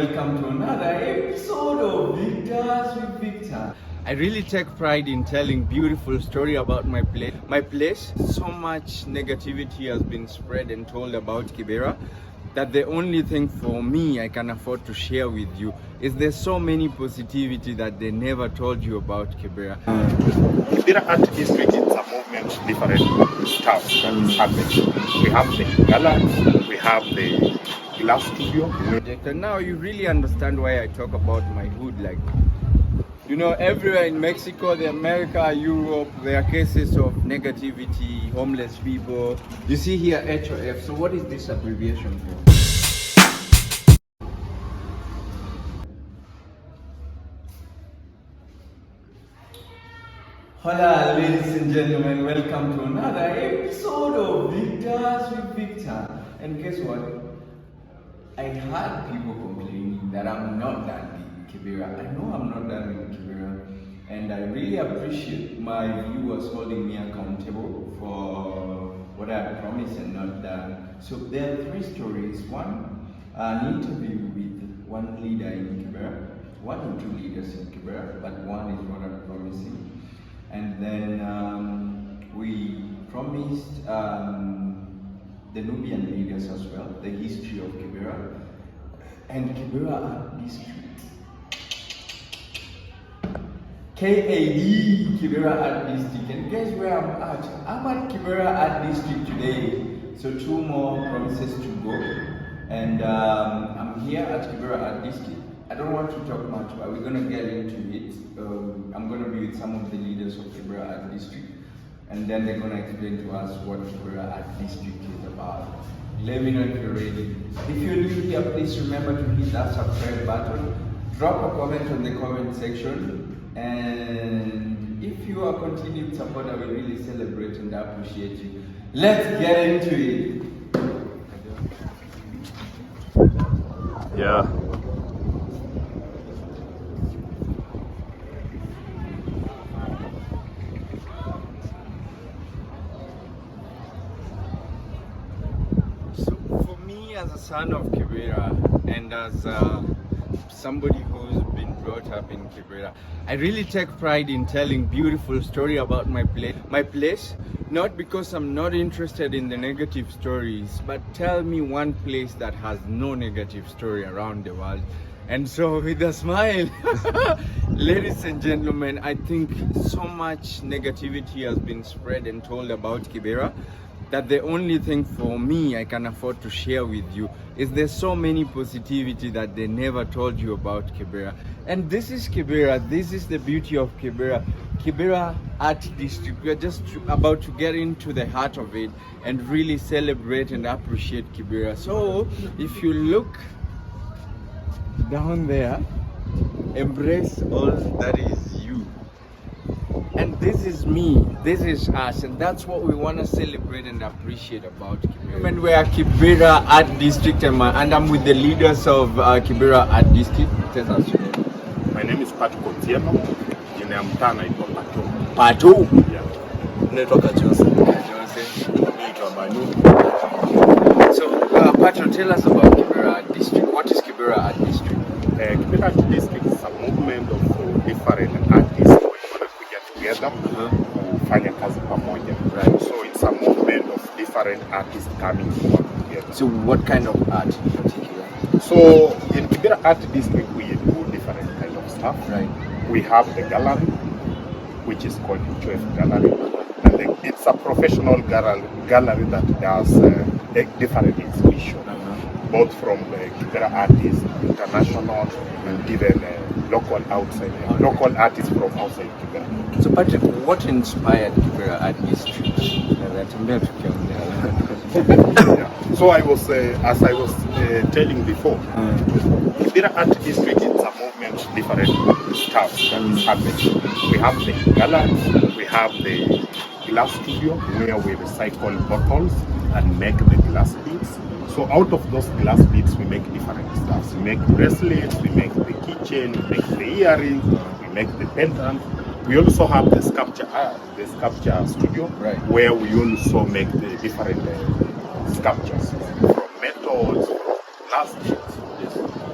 Welcome to another episode of Victors with Victor. I really take pride in telling beautiful story about my place. So much negativity has been spread and told about Kibera that the only thing for me I can afford to share with you is there's so many positivity that they never told you about Kibera. Kibera Art District is a movement, different stuff that is happening. We have the gallery, we have the glass studio. And now you really understand why I talk about my hood like that. You know, everywhere in Mexico, the America, Europe, there are cases of negativity, homeless people. You see here HOF. So what is this abbreviation for? Hola, ladies and gentlemen. Welcome to another episode of Victors with Victor. And guess what? I had people complaining that I'm not done with Kibera. I know I'm not done with Kibera, and I really appreciate my viewers holding me accountable for what I promised and not done. So there are three stories. One, an interview with one leader in Kibera, one or two leaders in Kibera, but one is what I'm promising. And then we promised the Nubian leaders as well, the history of Kibera and Kibera Art District. KAD, Kibera Art District. And guess where I'm at? I'm at Kibera Art District today. So two more promises to go. And I'm here at Kibera Art District. I don't want to talk much, but we're going to get into it. I'm going to be with some of the leaders of Kibera Art District. And then they're going to explain to us what Kibera Art District is about. Let me know if you're ready. If you're new here, please remember to hit that subscribe button. Drop a comment on the comment section. And if you are continued supporter, we really celebrate and appreciate you. Let's get into it. Yeah. As a son of Kibera and as somebody who's been brought up in Kibera, I really take pride in telling beautiful story about my place, not because I'm not interested in the negative stories, but tell me one place that has no negative story around the world. And so with a smile, ladies and gentlemen, I think so much negativity has been spread and told about Kibera that the only thing for me I can afford to share with you is there's so many positivity that they never told you about Kibera. And this is Kibera. This is the beauty of Kibera. Kibera Art District. We are just about to get into the heart of it and really celebrate and appreciate Kibera. So if you look down there, embrace all that is you. And this is me, this is us, and that's what we want to celebrate and appreciate about Kibera. And we are Kibera Art District, and I'm with the leaders of Kibera Art District. Tell us your name. My name is Patrick Otieno. Jina mtaa naitwa Pato. Pato? Yeah. Naitwa Kajose. Naitwa Banu. So, Pato, tell us about Kibera Art District. What is Kibera Art District? Kibera Art District is a movement of different artists together kufanya kazi pamoja. Right. So it's a movement of different artists coming together. So what kind of art in particular? So in Kibera Art District we do different kind of stuff. Right. We have the gallery, which is called HOF Gallery, and it's a professional gallery that does different exhibitions, both from Kibera artists, international, and even local artists from outside Kibera. So Patrick, what inspired Kibera Art District? Yeah. So I was, as I was telling before, Kibera Art District is a movement, different stuff that is happening. We have the gallery, we have the glass studio where we recycle bottles and make the glass beads. So out of those glass beads, we make different stuff. We make bracelets, we make the keychain, we make the earrings, we make the pendant. We also have the sculpture studio, right, where we also make the different sculptures from metals, from plastics.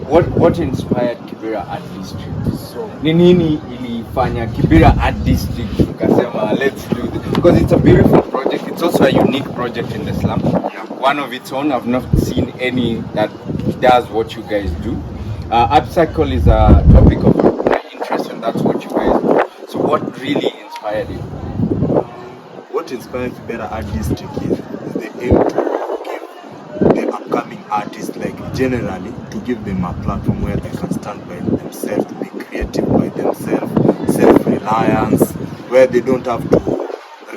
what inspired Kibera Art District? So Ni nini ilifanya Kibera Art District ukasema let's do this? Because it's a beautiful project. It's also a unique project in the slum. yeah. One of its own. I've not seen any that does what you guys do. Art cycle is a topic of my interest, and that's what you guys do. So what really inspired you? What inspired Kibera Art District is the aim to give the upcoming artists, like generally, to give them a platform where they can stand by themselves, to be creative by themselves, self-reliance, where they don't have to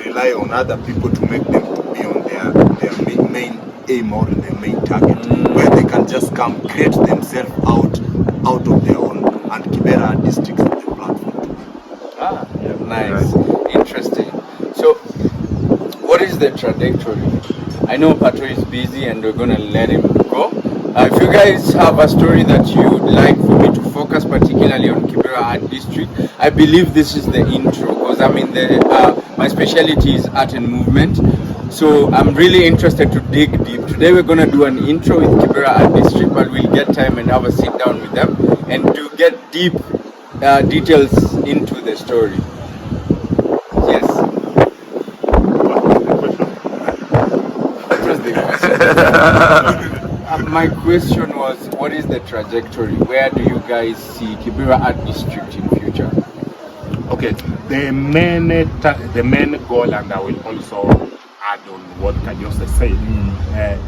rely on other people to make them to be on their main aim or their main target, where they can just come create themselves out of their own, and Kibera Art District is the platform. Ah, yeah, nice, interesting. So, what is the trajectory? I know Pato is busy and we're gonna let him go. If you guys have a story that you'd like for me to focus particularly on Kibera Art District, I believe this is the intro, because I'm in the my specialty is art and movement. So I'm really interested to dig deep. Today we're gonna do an intro with Kibera Art District, but we'll get time and have a sit down with them and to get deep details into the story. Yes. What was the question? My question was, what is the trajectory? Where do you guys see Kibera Art District in future? Okay, the main goal, and I will also add on what Kajose said.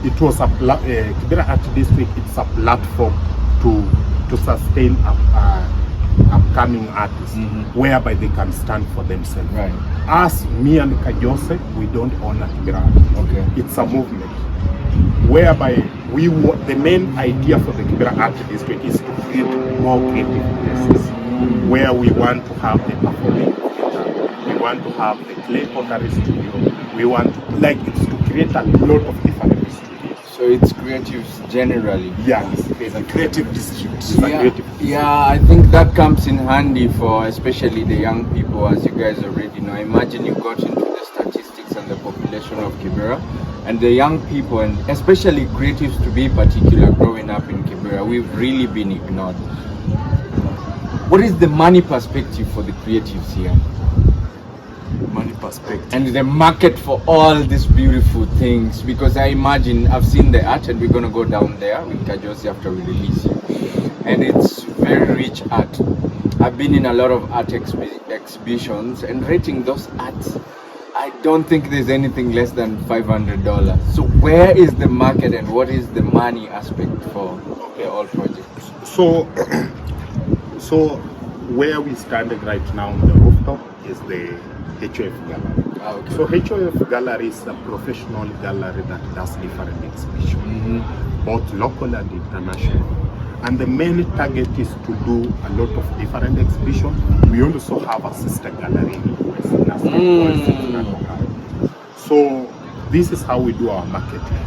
It was Kibera Art District. It's a platform to sustain upcoming artists, whereby they can stand for themselves. Right. As me and Kajose, we don't own a Kibera Art. Okay. It's a movement whereby the main idea for the Kibera Art District is to create more creative places where we want to have the performing theater, we want to have the clay pottery studio, we want it's to create a lot of different studios. So it's creatives generally. Yeah, it's a creative district. It's a creative district. Yeah, I think that comes in handy for especially the young people, as you guys already know. Imagine you got into the statistics and the population of Kibera, and the young people, and especially creatives to be particular, growing up in Kibera, we've really been ignored. What is the money perspective for the creatives here? Money perspective. And the market for all these beautiful things, because I imagine I've seen the art, and we're gonna go down there with Kajosi after we release you, and it's very rich art. I've been in a lot of art exhibitions, and rating those arts, I don't think there's anything less than $500. So where is the market and what is the money aspect for the all projects? So where we standing right now on the rooftop is the HOF Gallery. Ah, okay. So HOF Gallery is a professional gallery that does different exhibitions, both local and international. And the main target is to do a lot of different exhibitions. We also have a sister gallery in the US. So this is how we do our marketing.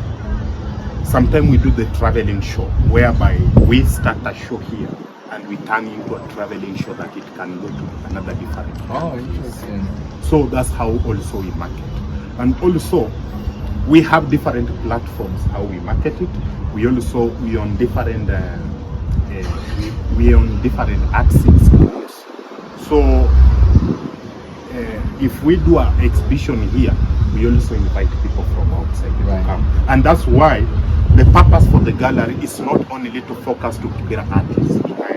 Sometimes we do the traveling show, whereby we start a show here and we turn into a traveling show that it can go to another different. Oh, interesting. So that's how also we market. And also we have different platforms how we market it. We on different we on different art schools. So if we do an exhibition here, we also invite people from outside to come. And that's why the purpose for the gallery is not only to focus to Kibera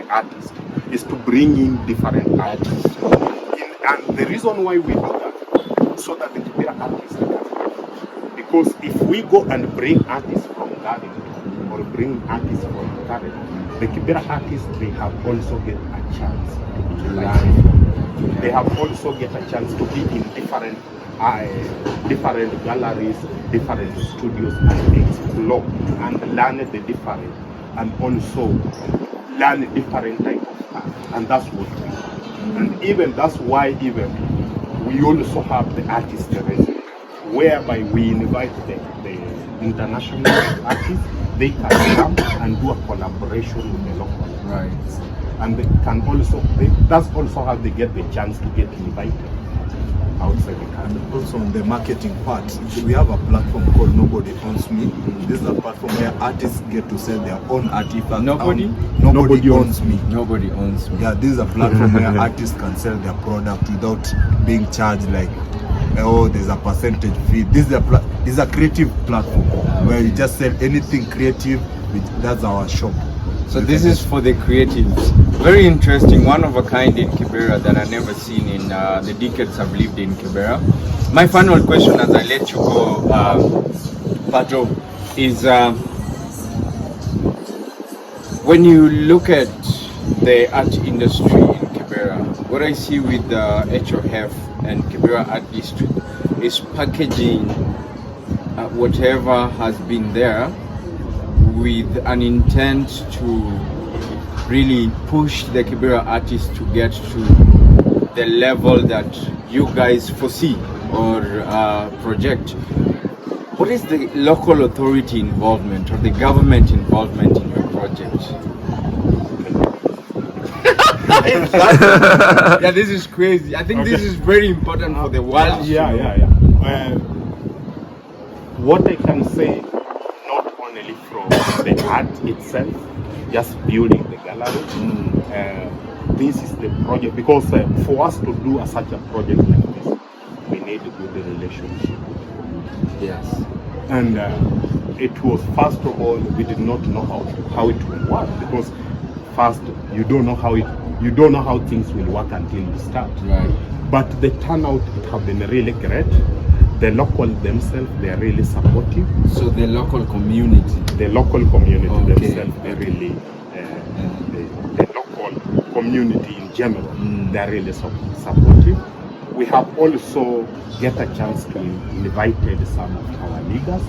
artists, is to bring in different artists. And the reason why we do that, so that the Kibera artists can, because if we go and bring artists from Garden or bring artists from Garden, the Kibera artists, they have also get a chance to learn. They have also get a chance to be in different galleries, different studios, and explore and learn the different, and also learn different type of art. And that's what we do. And even that's why we also have the artist resident, whereby we invite the international artists. They can come and do a collaboration with the local. Right. And they can also, that's also how they get the chance to get invited. outside the country. And also on the marketing part, we have a platform called Nobody Owns Me. This is a platform where artists get to sell their own artifacts. Nobody Owns Me. Nobody owns me. Yeah, this is a platform where artists can sell their product without being charged like, oh, there's a percentage fee. This is a creative platform where you just sell anything creative. That's our shop. So this is for the creatives. Very interesting, one of a kind in Kibera that I've never seen in the decades I've lived in Kibera. My final question as I let you go, Pato, is when you look at the art industry in Kibera, what I see with the HOF and Kibera Art District is packaging whatever has been there with an intent to really push the Kibera artists to get to the level that you guys foresee or project. What is the local authority involvement or the government involvement in your project? Yeah, this is crazy. I think this is very important for the world. What I can say, not only from the art itself, just building the gallery. This is the project, because for us to do such a project like this, we need a good relationship. Yes. And it was, first of all, we did not know how it will work, because first you don't know how things will work until you start. Right. But the turnout have been really great. The local themselves, they are really supportive. So the local community. The local community Okay. themselves, they really, the local community in general, they are really supportive. We have also get a chance to invite some of our leaders,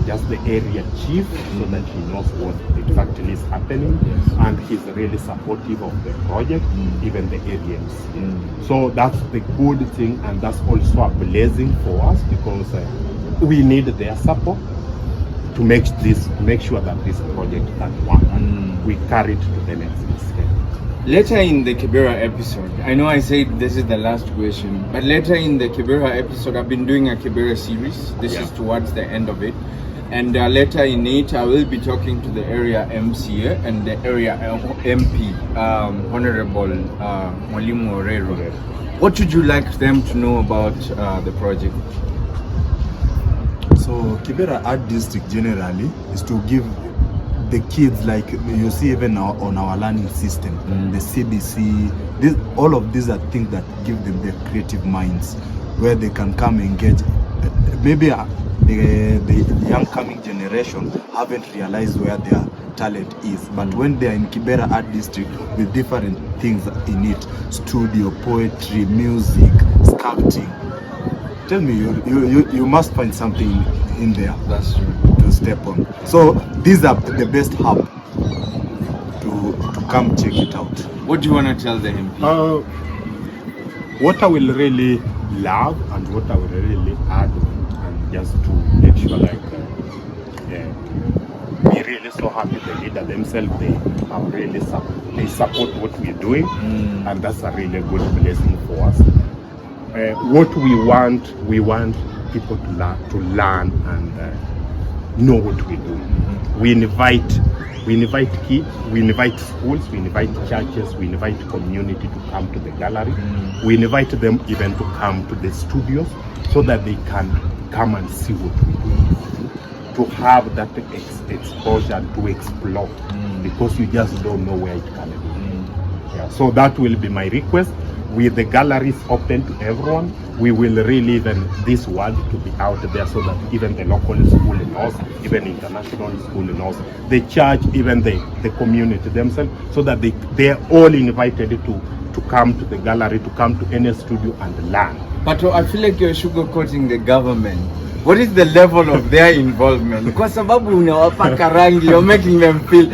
just the area chief, so that he knows what exactly is happening, and he's really supportive of the project, even the areas. So that's the good thing, and that's also a blessing for us, because we need their support to make sure that this project can work, and we carry it to the next step. Later in the Kibera episode, I know I said this is the last question, but later in the Kibera episode, I've been doing a Kibera series. This is towards the end of it. And later in it, I will be talking to the area MCA and the area MP, Honorable Mwalimu Orero. What would you like them to know about the project? So Kibera Art District generally is to give the kids, like you see even on our learning system, the CBC, all of these are things that give them their creative minds, where they can come engage. Maybe the young coming generation haven't realized where their talent is, but when they are in Kibera Art District with different things in it, studio, poetry, music, sculpting, tell me, you must find something in there. That's true. To step on. So these are the best hub to come check it out. What do you want to tell the MP? What I will really love and what I will really add, and just to make sure like we're really so happy the leader themselves, they have really they support what we're doing, and that's a really good blessing for us. What we want people to learn and know what we do. We invite kids, we invite schools, we invite churches, we invite community to come to the gallery. We invite them even to come to the studios, so that they can come and see what we do. To have that exposure, to explore, because you just don't know where it can be. Yeah, so that will be my request. With the galleries open to everyone, we will really even this word to be out there, so that even the local school knows, even international school knows, the church, even the community themselves, so that they're all invited to come to the gallery, to come to any studio and learn. But I feel like you're sugarcoating the government. What is the level of their involvement? Kwa sababu unawapaka rangi, you're making them feel,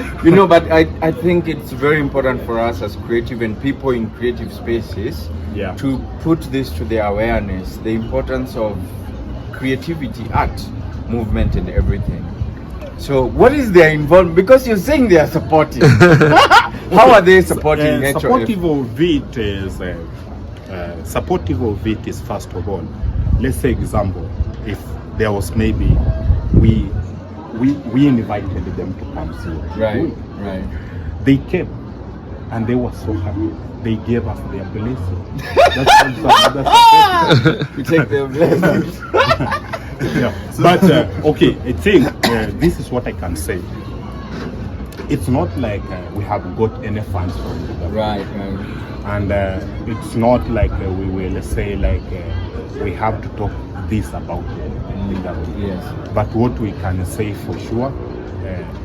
but I think it's very important for us as creative and people in creative spaces to put this to their awareness, the importance of creativity, art, movement and everything. So what is their involvement? Because you're saying they are supportive. How are they supporting HOF? Supportive of it is supportive of it is, first of all, let's say example, if there was maybe we invited them to come see. Right. They came and they were so happy. They gave us their blessing. That's We take their blessings. yeah. But okay, I think this is what I can say. It's not like we have got any funds from the government. Right. And it's not like we will say like we have to talk this about the government. Yes. But what we can say for sure,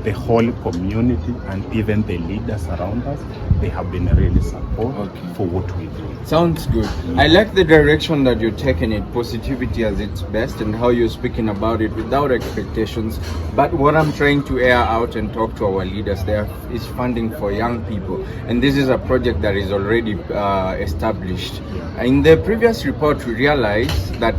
the whole community and even the leaders around us, they have been really supportive for what we do. Sounds good. I like the direction that you're taking it, positivity as its best, and how you're speaking about it without expectations. But what I'm trying to air out and talk to our leaders there is funding for young people. And this is a project that is already established. In the previous report, we realized that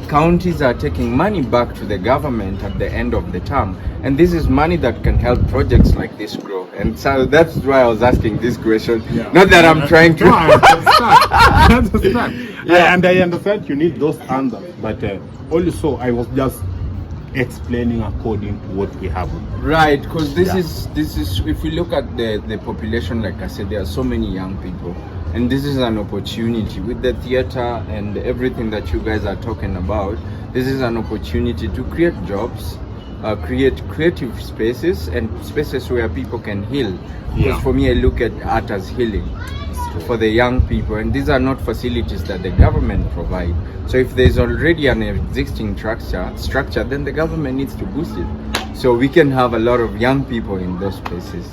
counties are taking money back to the government at the end of the term, and this is money that can help projects like this grow. And so that's why I was asking this question. Not that I'm trying to. No, I understand. Yeah, and I understand you need those answers, but also I was just explaining according to what we have. Right, because this is if we look at the population, like I said, there are so many young people. And this is an opportunity with the theater and everything that you guys are talking about. This is an opportunity to create jobs, create creative spaces and spaces where people can heal. Because for me, I look at art as healing for the young people. And these are not facilities that the government provide. So if there's already an existing structure, then the government needs to boost it. So we can have a lot of young people in those places.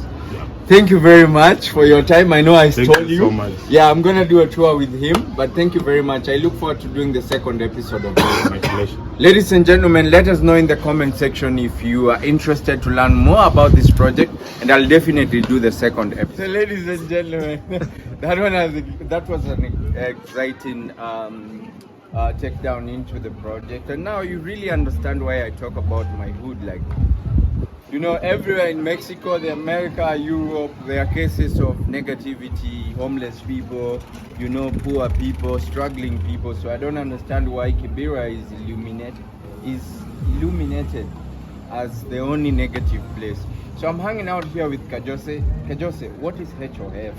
Thank you very much for your time. I know I stole you. So much. Yeah, I'm gonna do a tour with him, but thank you very much. I look forward to doing the second episode of this. My pleasure. Ladies and gentlemen, let us know in the comment section if you are interested to learn more about this project, and I'll definitely do the second episode. So, ladies and gentlemen, that was an exciting takedown into the project, and now you really understand why I talk about my hood. Like, you know, everywhere in Mexico, the America, Europe, there are cases of negativity, homeless people, you know, poor people, struggling people. So I don't understand why Kibera is illuminated as the only negative place. So I'm hanging out here with Kajose. Kajose, what is HOF?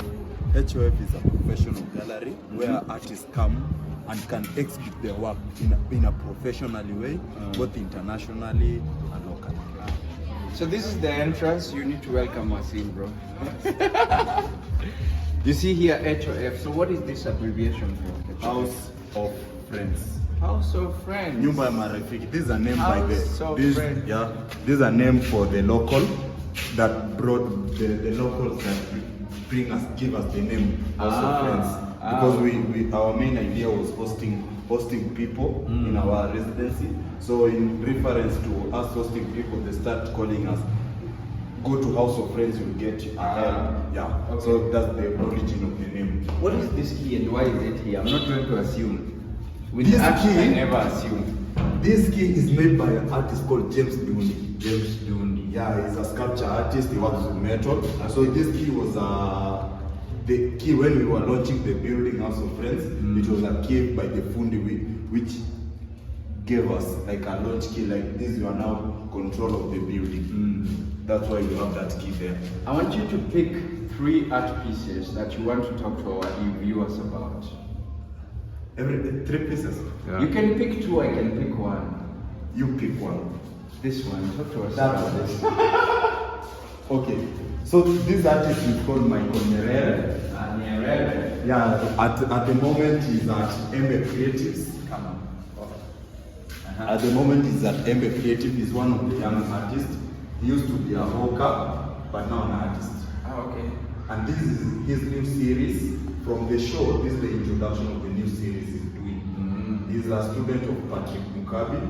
HOF is a professional gallery where artists come and can exhibit their work in a professional way, both internationally and locally. So this is the entrance. You need to welcome us in, bro. You see here HOF. So what is this abbreviation for? House of Friends. House of Friends. Nyumba ya Marafiki. This is a name House by the of this, Friends. yeah. This is a name for the local that brought the locals that bring us, give us the name House of Friends. Because we our main idea was hosting people in our residency. So in reference to us hosting people, they start calling us, go to House of Friends, you'll get help. Yeah. Okay. So that's the origin of the name. What is this key and why is it here? I'm not going to assume. With This art, key- I never assume. This key is made by an artist called James Dundi. James Dundi. Yeah, he's a sculpture artist, he works with metal. So this key was the key when we were launching the building House of Friends. It was a key by the Fundi which gave us like a launch key like this. You are now control of the building. That's why you have that key there. I want you to pick 3 art pieces that you want to talk to our viewers about. Every 3 pieces. You can pick 2, I can pick 1. You pick one. This one, talk to us That about one. this. Okay. So this artist is called Michael Nyerere. Nyerere. Yeah, at the moment he's at Embe Creatives. Come on. At the moment he's at Embe Creative. He's one of the young artists. He used to be a hawker, but now an artist. Okay. And this is his new series. From the show, this is the introduction of the new series he's doing. He's a student of Patrick Mukabi.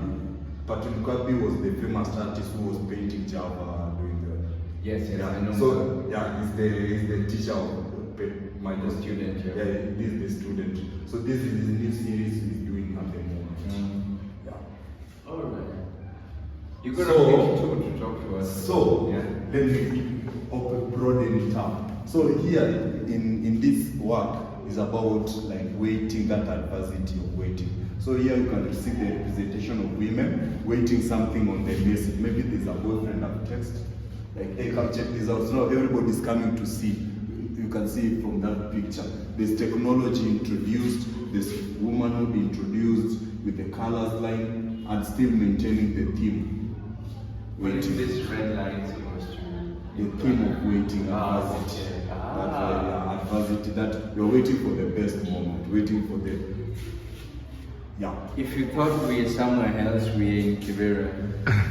Patrick Mukabi was the famous artist who was painting Java doing the... Yes, Yeah, I know. so yeah, he's the teacher of my student. Yeah, this is the student. So this is his new series he's doing at the moment. Yeah. Alright. You're gonna So- pick 2 to talk to us. So yeah. let me broaden it up. So here in this work, is about like waiting, that adversity of waiting. So here you can see the representation of women waiting something on their message. Maybe there's a boyfriend of text, like, hey, come check this out. So now everybody's coming to see. You can see it from that picture. There's technology introduced, there's womanhood introduced with the colors line, and still maintaining the theme. Waiting. This red light was the theme of waiting, adversity. Okay. Adversity, that you're waiting for the best moment, waiting for the, If you thought we are somewhere else, we are in Kibera.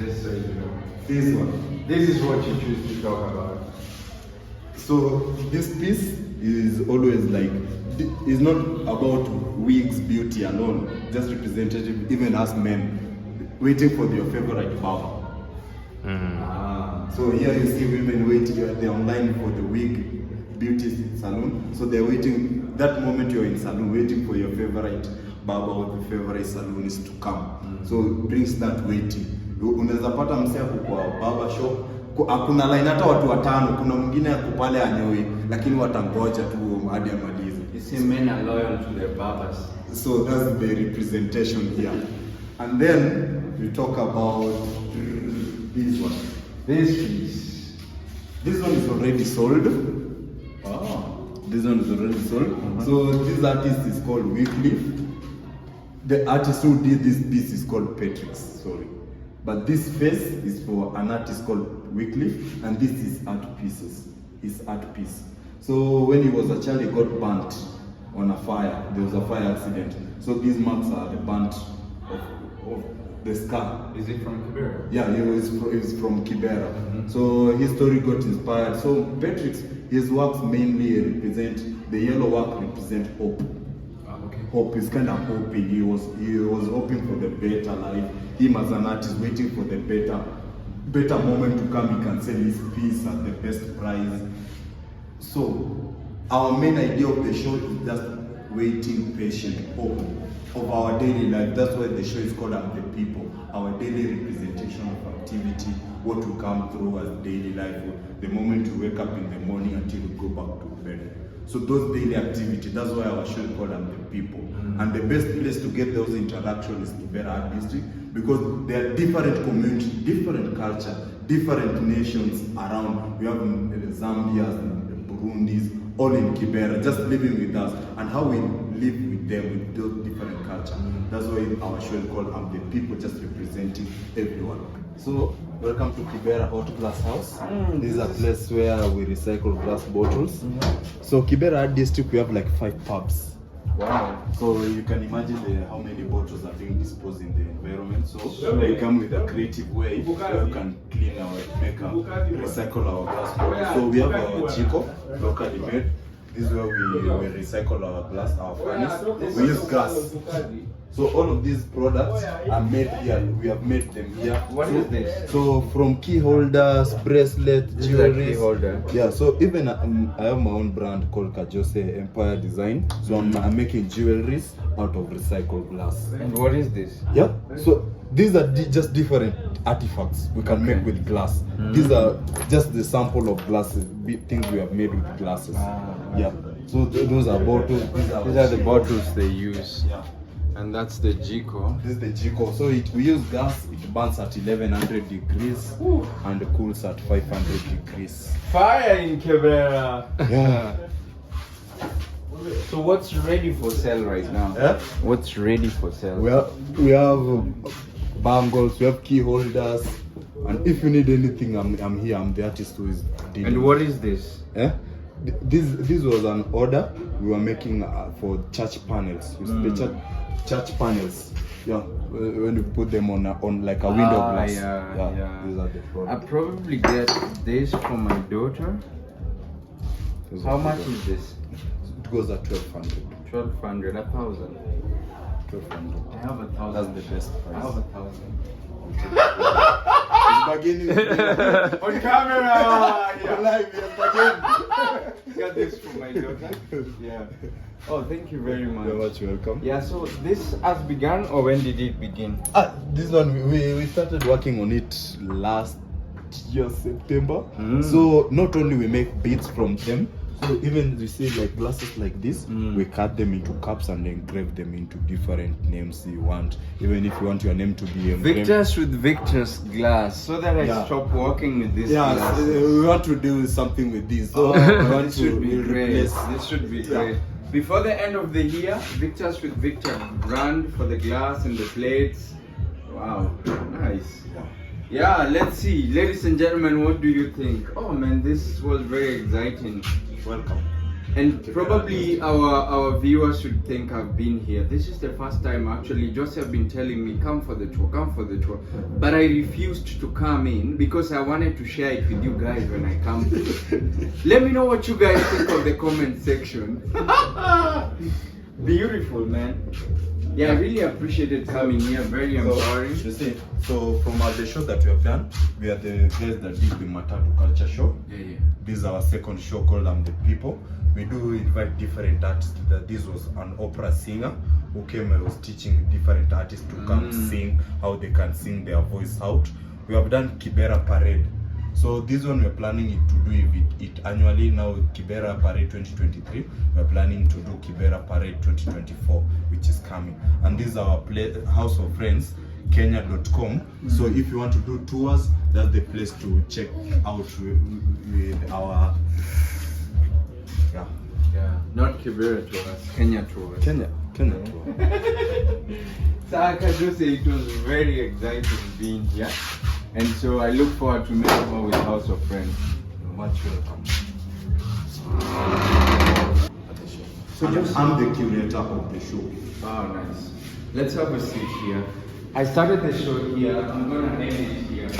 Just so you know. This one. This is what you choose to talk about. So this piece is always like, it's not about wigs, beauty alone, just representative, even as men, waiting for their favorite barber. So here you see women waiting, they're online for the wig, beauty salon. So they're waiting, that moment you're in salon, waiting for your favorite barber or the favorite salonist to come. So it brings that waiting. Unaweza pata msee kwa barber shop, hakuna line hata watu watano, kuna mwingine ako pale anyoi, lakini watangoja tu hadi amalize. You see, men are loyal to their barbers. So that's the representation here. And then we talk about this one. This piece. This one is already sold. Oh. This one is already sold. So this artist is called Wycliffe. The artist who did this piece is called Patrick, sorry. But this face is for an artist called Wycliffe, and this is art pieces. His art piece. So when he was a child, he got burnt on a fire. There was a fire accident. So these marks are the burnt of the scar. Is it from Kibera? Yeah, he was from Kibera. So his story got inspired. So Patrick's, his works mainly represent, the yellow work represent hope. Hope is kind of hoping. He was hoping for the better life. Him as an artist waiting for the better moment to come. He can sell his piece at the best price. So our main idea of the show is just waiting, patient, hope of our daily life. That's why the show is called "I'm the People." Our daily representation of activity, what we come through as daily life, the moment you wake up in the morning until you go back to bed. So those daily activities, that's why our show is called "I'm the People." And the best place to get those interactions is Kibera Art District, because there are different communities, different culture, different nations around. We have Zambians, Burundis, all in Kibera, just living with us, and how we live with them with those different culture. That's why our show is called "I'm the People," just representing everyone. So welcome to Kibera Hot Glass House. This is a place where we recycle glass bottles. So Kibera Art District, we have like 5 pubs. Wow. So you can imagine how many bottles are being disposed in the environment. So they come with a creative way where you can clean recycle our glass bottles. So we have our Chico, locally made. This is where we recycle our glass, our furnace. We use gas. So all of these products are made here. We have made them here. What is this? So from key holders, bracelets, jewelry. Key holder. Yeah. So even I have my own brand called Kajose Empire Design. So I'm making jewelries out of recycled glass. And what is this? Yeah. So these are just different artifacts we can make with glass. These are just the sample of glasses, things we have made with glasses. Yeah. So those are bottles. These are the bottles they use. Yeah. And that's the Jiko. This is the Jiko. So we use gas. It burns at 1100 degrees and cools at 500 degrees. Fire in Kibera. Yeah. So what's ready for sale right now? Yeah? What's ready for sale? We have bangles. We have key holders. And if you need anything, I'm here. I'm the artist who is dealing. And what is this? Yeah? This was an order we were making for church panels. The church panels. Yeah, when you put them on like a window glass. Yeah. These are the products. I probably get this for my daughter. How much is this? It goes at 1200. 1200, 1000. 1200. I have 1000. That's the best price. I have 1000. On camera! Live, Got this for my daughter. Yeah. Oh, thank you very much. You're much welcome. Yeah, so this has begun, or when did it begin? This one we started working on it last year September. So not only we make beads from them, So even you see like glasses like this, we cut them into cups and engrave them into different names you want. Even if you want your name to be engraved. Victor's with Victor's glass, so that I stop working with this glass. We want to do something with this. So we want this should be great. replace. This should be great. Before the end of the year, Victor's with Victor brand for the glass and the plates. Wow, nice. Yeah, let's see. Ladies and gentlemen, what do you think? Oh man, this was very exciting. Welcome. And probably our viewers should think I've been here. This is the first time actually. Joseph been telling me come for the tour, but I refused to come in because I wanted to share it with you guys when I come. Let me know what you guys think of the comment section. Beautiful, man. Yeah, I really appreciated coming here. Very empowering. You see, so from the show that we have done, we are the guys that did the Matatu Culture Show. Yeah. This is our second show called I'm the People. We do invite different artists. This was an opera singer who came and was teaching different artists to come sing, how they can sing their voice out. We have done Kibera Parade. So this one we're planning it to do it annually. Now Kibera Parade 2023, we're planning to do Kibera Parade 2024, which is coming. And this is our House of Friends, Kenya.com. So if you want to do tours, that's the place to check out with our Not Kibera tours, Kenya tours. Kenya tour. So I can just say it was very exciting being here. And so I look forward to meeting more with House of Friends. You're much welcome. So I'm the curator of the show. Oh, nice. Let's have a seat here. I started the show here. I'm going to end it here.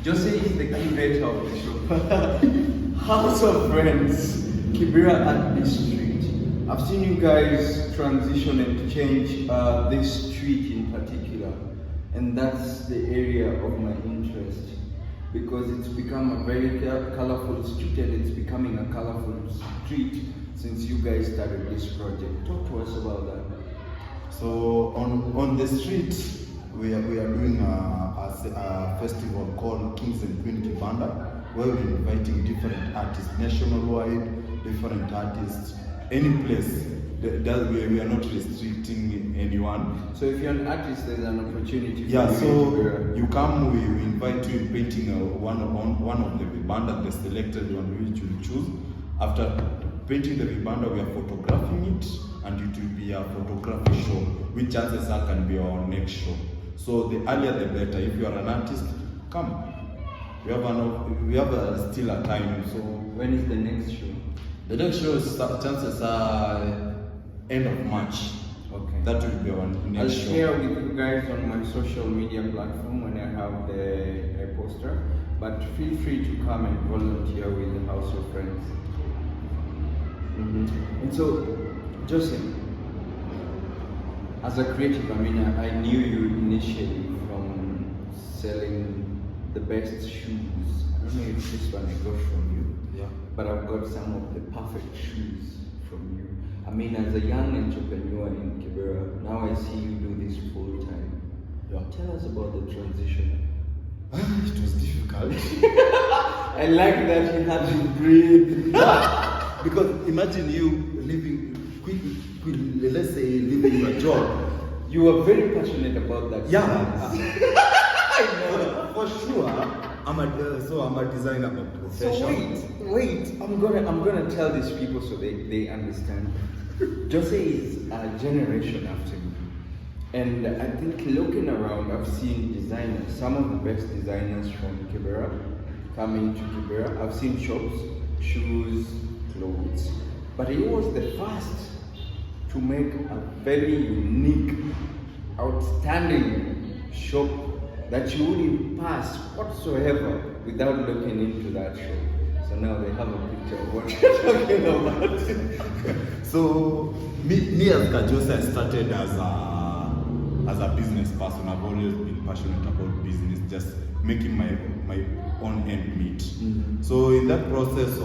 Jose is the curator of the show. House of Friends, Kibera at this street. I've seen you guys transition and change this street in particular. And that's the area of my interest because it's become a very colorful street and it's becoming a colorful street since you guys started this project. Talk to us about that. So on the street, we are doing a festival called Kings and Queen Kibanda, where we're inviting different artists, nationwide, different artists, any place. We are not restricting anyone. So if you're an artist, there's an opportunity. Yeah, so you come, we invite you in painting one of the vibanda, the selected one which you choose. After painting the vibanda, we are photographing it, and it will be a photography show, which chances are can be our next show. So the earlier the better. If you are an artist, come. We have still a time. So when is the next show? The next show is chances are end of March. Okay. That will be our next I'll show. share with you guys on my social media platform when I have the poster. But feel free to come and volunteer with the House of Friends. And so, Joseph, as a creative, I knew you initially from selling the best shoes. I don't know if this one I got from you. Yeah. But I've got some of the perfect shoes from you. As a young entrepreneur in Kibera, now I see you do this full time. Yeah. Tell us about the transition. It was difficult. I like that you had to breathe. Because imagine you living, let's say leaving your job. You were very passionate about that. Yeah. I know. For sure. I'm a designer by profession. So wait. I'm gonna tell these people so they understand. Jose is a generation after me. And I think looking around, I've seen designers, some of the best designers from Kibera coming to Kibera. I've seen shops, shoes, clothes. But he was the first to make a very unique, outstanding shop that you wouldn't pass whatsoever without looking into that shop. So now they have a picture of what you're talking about. So me as Kajose, I started as a business person. I've always been passionate about business, just making my own end meet. So in that process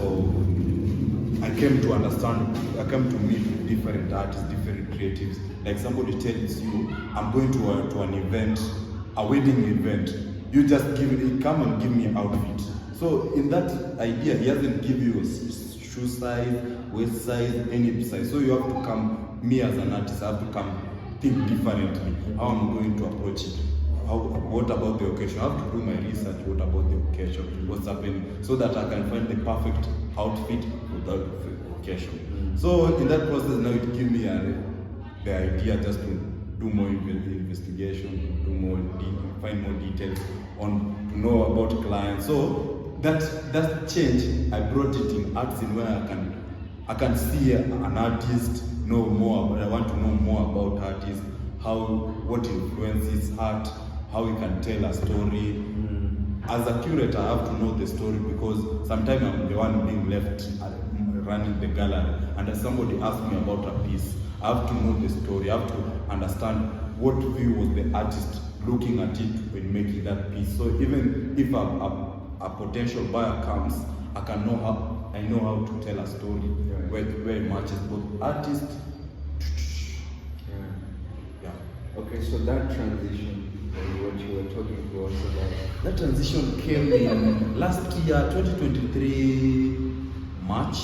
I came to meet different artists, different creatives. Like somebody tells you, I'm going to an event, a wedding event. You just come and give me an outfit. So in that idea, he hasn't give you a shoe size, waist size, any size. So you have to come, me as an artist, I have to come think differently. How I'm going to approach it. What about the occasion? I have to do my research. What about the occasion? What's happening? So that I can find the perfect outfit for that occasion. So in that process, now it gives me the idea just to do more investigation, do more, find more details on to know about clients. So that change, I brought it in arts in where I can see an artist, know more about. I want to know more about artists, what influences art, how we can tell a story. As a curator, I have to know the story because sometimes I'm the one being left running the gallery, and as somebody asks me about a piece, I have to know the story. I have to understand what view was the artist looking at it when making that piece. So even if a potential buyer comes, I know how to tell a story where it matches both artist. Okay, so that transition, what you were talking to us about, that transition came in last year, 2023, March.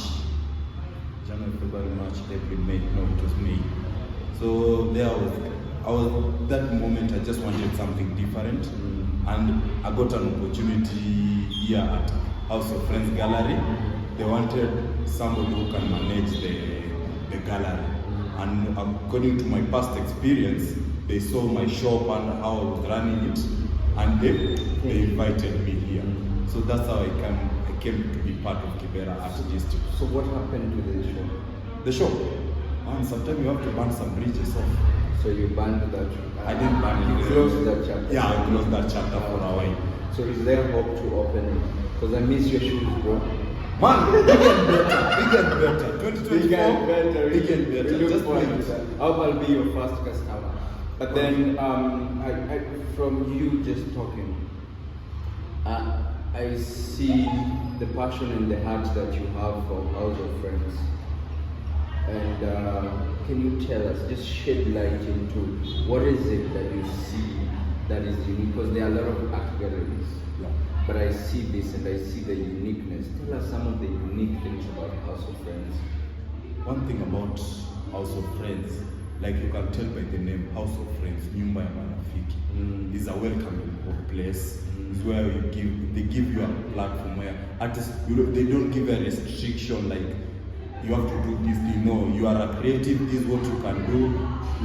January, February, March, April, May. No, it was May. So that moment I just wanted something different, and I got an opportunity here at House of Friends Gallery. They wanted somebody who can manage the gallery, and according to my past experience, they saw my shop and how I was running it, and they invited me here. So that's how I came to be part of Kibera Art District. So what happened to the shop? The shop? And sometimes you have to burn some bridges off. So you banned that? I didn't ban it. You closed that chapter? Yeah, I closed that chapter for a while. So is there hope to open it? Because I miss your shoes, bro. Man, bigger and better. 2024, Bigger and better. Bigger and better. Look Just forward like to that. I'll be your first customer. But then, I from you just talking, I see the passion and the heart that you have for House of Friends. And can you tell us, just shed light into what is it that you see that is unique? Because there are a lot of art galleries, but I see this and I see the uniqueness. Tell us some of the unique things about House of Friends. One thing about House of Friends, like you can tell by the name House of Friends, Nyumba ya Marafiki, is a welcoming place. Is where they give you a platform where artists, they don't give a restriction like you have to do this. You are a creative. This is what you can do.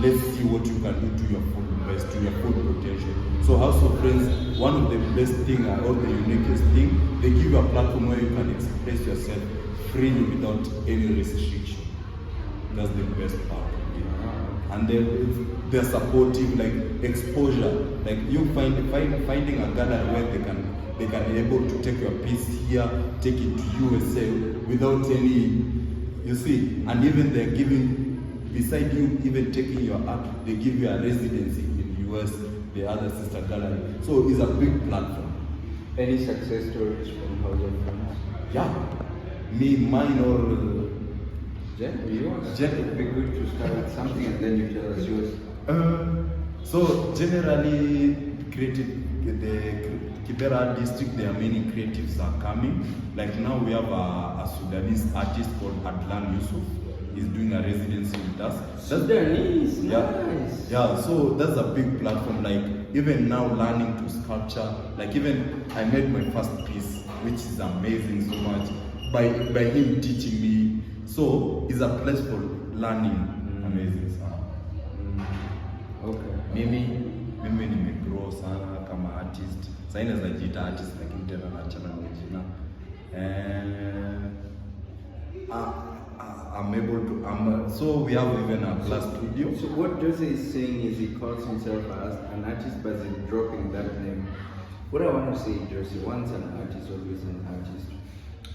Let's see what you can do to your full best, to your full potential. So House of Friends, one of the best thing or the uniquest thing, they give you a platform where you can express yourself freely without any restriction. That's the best part of it. And they're supportive, like exposure. Like you finding a gallery where they can be able to take your piece here, take it to USA without any. You see, and even they're giving, beside you even taking your art, they give you a residency in US, the other sister gallery. So it's a big platform. Any success stories from House of Friends? Yeah. Mine or yours? It would be good to start with something and then you tell us yours. So generally, the Kibera district, there are many creatives are coming. Like now we have a Sudanese artist called Adlan Yusuf. He's doing a residency with us. Sudanese, nice. Yeah, so that's a big platform. Like even now learning to sculpture. Like even I made my first piece, which is amazing so much, by him teaching me. So it's a place for learning. Amazing sana. Okay. Mimi nimegrow sana kama artist. Sasa najiita artist lakini tena naachana na jina. I'm able to so we have even a class studio. So what Jose is saying is he calls himself as an artist but he's dropping that name. What I want to say, Jose, once an artist, always an artist.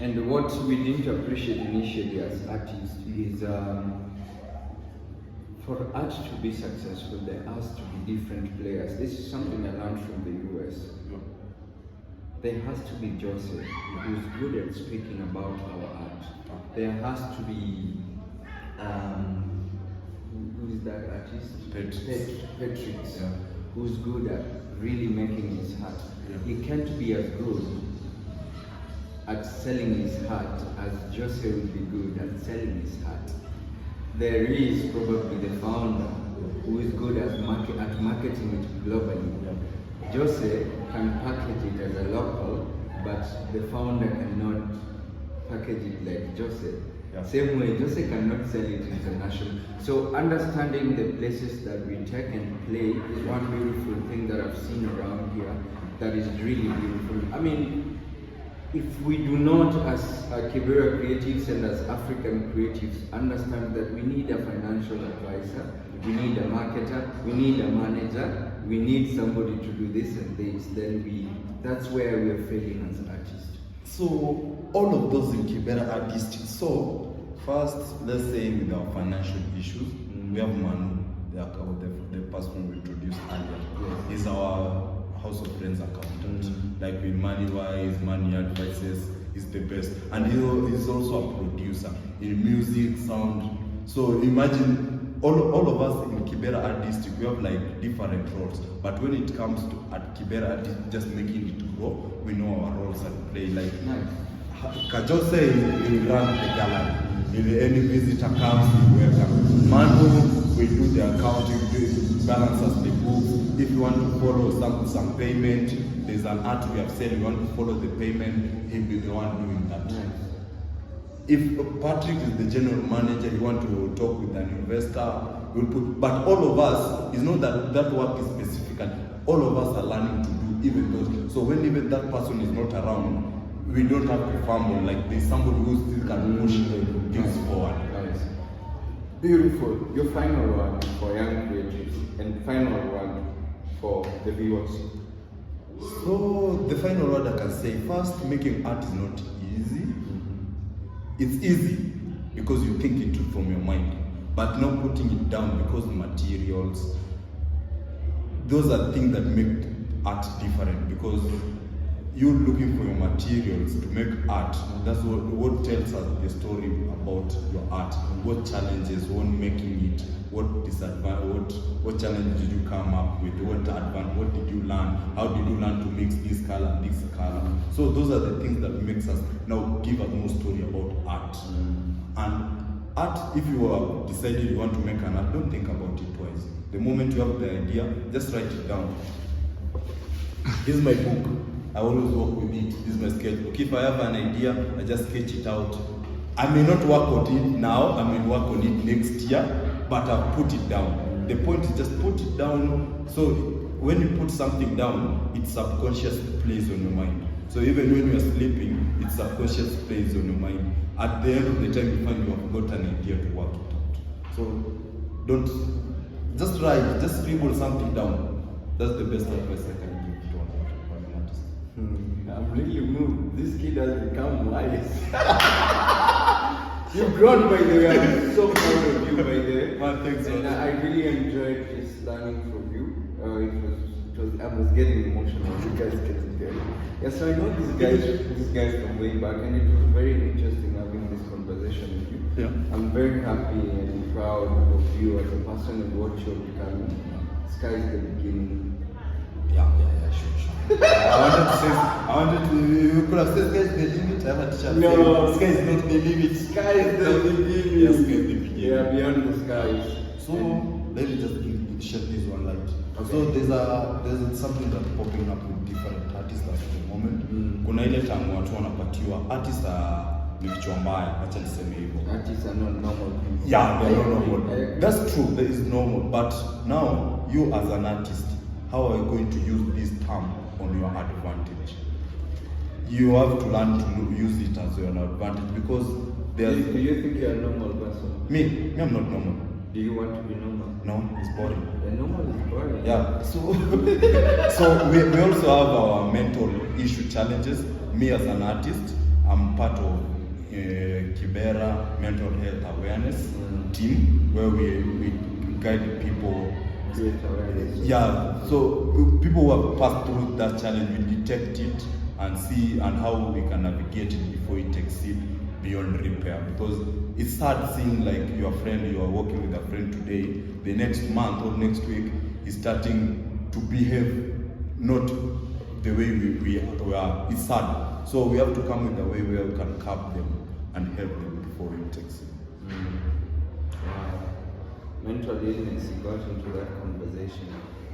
And what we didn't appreciate initially as artists is for art to be successful, there has to be different players. This is something I learned from the US. There has to be Joseph, who's good at speaking about our art. There has to be, who is that artist? Patrick, who's good at really making his art. He can't be as good at selling his heart as Jose will be good at selling his heart. There is probably the founder who is good at marketing it globally. Jose can package it as a local, but the founder cannot package it like Jose. Yeah. Same way, Jose cannot sell it international. So understanding the places that we take and play is one beautiful thing that I've seen around here that is really beautiful. I mean, if we do not, as Kibera creatives and as African creatives, understand that we need a financial advisor, we need a marketer, we need a manager, we need somebody to do this and this, then that's where we are failing as artists. So all of those in Kibera are distinct. So first, let's say with our financial issues, we have Manu, the person we introduced earlier. He's our House of Friends accountant. Like with money wise, money advices, he's the best. And he's also a producer in music, sound. So imagine all of us in Kibera Art District, we have like different roles. But when it comes to at Kibera Art District, just making it grow, we know our roles and play. Like Kajose will run the gallery. If any visitor comes, we welcome. Manu will do the accounting, balances the books. If you want to follow some payment, there's an art we have said you want to follow the payment, he'll be the one doing that. If Patrick is the general manager, you want to talk with an investor, we'll put. But all of us, it's not that work is specific. All of us are learning to do even those. So when even that person is not around, we don't have to fumble. Like there's somebody who still can push things forward. Nice. Beautiful. Your final one for young creatives and final one for the viewers. So the final word I can say, first, making art is not easy. It's easy because you think it from your mind, but not putting it down because the materials, those are things that make art different, because you're looking for your materials to make art. That's what tells us the story about your art. What challenges when making it, what disadvantage, what challenge did you come up with, what did you learn, how did you learn to mix this color, this color. So those are the things that makes us now give us more story about art. And art, if you have decided you want to make an art, don't think about it twice. The moment you have the idea, just write it down. This is my book. I always work with it. This is my sketchbook. If I have an idea, I just sketch it out. I may not work on it now, I may work on it next year, but I've put it down. The point is just put it down. So when you put something down, it subconsciously plays on your mind. So even when you're sleeping, it subconsciously plays on your mind. At the end of the time, you find you have got an idea to work it out. So don't, just write, just scribble something down. That's the best advice I can give to an artist. I'm really moved. This kid has become wise. You've grown, by the way. I'm so proud of you, by the way. Man, thanks, and man. I really enjoyed this learning from you. I was getting emotional. You guys can tell. Yeah, so I know these guys from way back, and it was very interesting having this conversation with you. Yeah. I'm very happy and proud of you as a person and what you're becoming. Sky's the beginning. Yeah, sure. I wanted to, you could have said sky's the limit. I have a teacher. No, sky is not the limit. Sky is the beginning. Yes, sky is the beginning. Yeah, beyond the skies. So let me just shed this one light. Okay. So there's something that's popping up with different artists at the moment. Kuna ile tangu watu wanapatiwa artists ni kichwa mbaya, acha niseme hivyo. Artists are not normal people. Yeah, they're not normal. That's true, there is normal. But now, you as an artist, how are you going to use this term on your advantage? You have to learn to use it as your advantage, because there's... Do you think you're a normal person? Me, I'm not normal. Do you want to be normal? No, it's boring. Yeah, normal is boring. Yeah, so we also have our mental issue challenges. Me as an artist, I'm part of Kibera Mental Health Awareness team, where we guide people. Create awareness. Yeah, so people who have passed through that challenge, we detect it and see and how we can navigate it before it exceeds beyond repair. Because it's sad seeing like your friend, you are working with a friend today, the next month or next week is starting to behave not the way we are. It's sad. So we have to come in a way where we can curb them and help them before it takes them. Wow. Mental illness, he got into that conversation.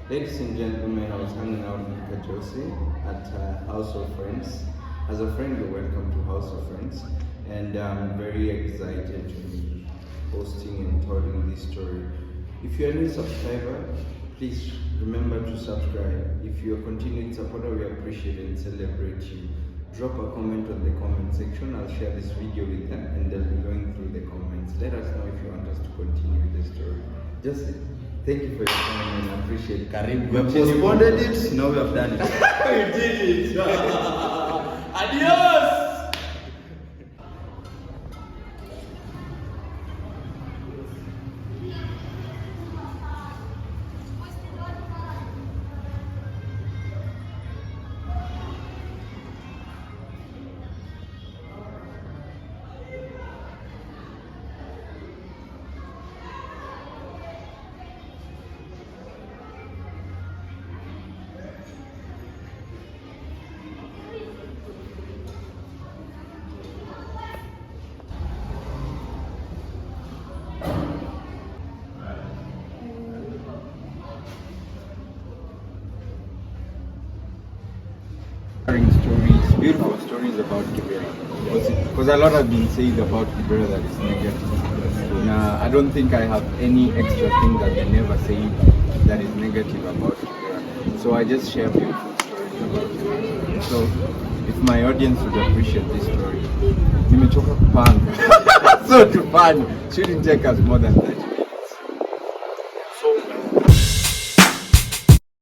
Ladies and gentlemen, I was hanging out with Kajosi at House of Friends. As a friend, you're welcome to House of Friends. And I'm very excited to be hosting and telling this story. If you're a new subscriber, please remember to subscribe. If you're a continuing supporter, we appreciate and celebrate you. Drop a comment on the comment section. I'll share this video with them and they'll be going through the comments. Let us know if you want us to continue with the story. Just thank you for your time and I appreciate it. Karim, we have postponed it, now we have done it. We did it! Adios! Stories, beautiful stories about Kibera. Because a lot have been said about Kibera that is negative. Now, I don't think I have any extra thing that they never say that is negative about Kibera. So I just share beautiful stories about Kibera. So if my audience would appreciate this story, nimechoka kupanga. So to pan shouldn't take us more than 30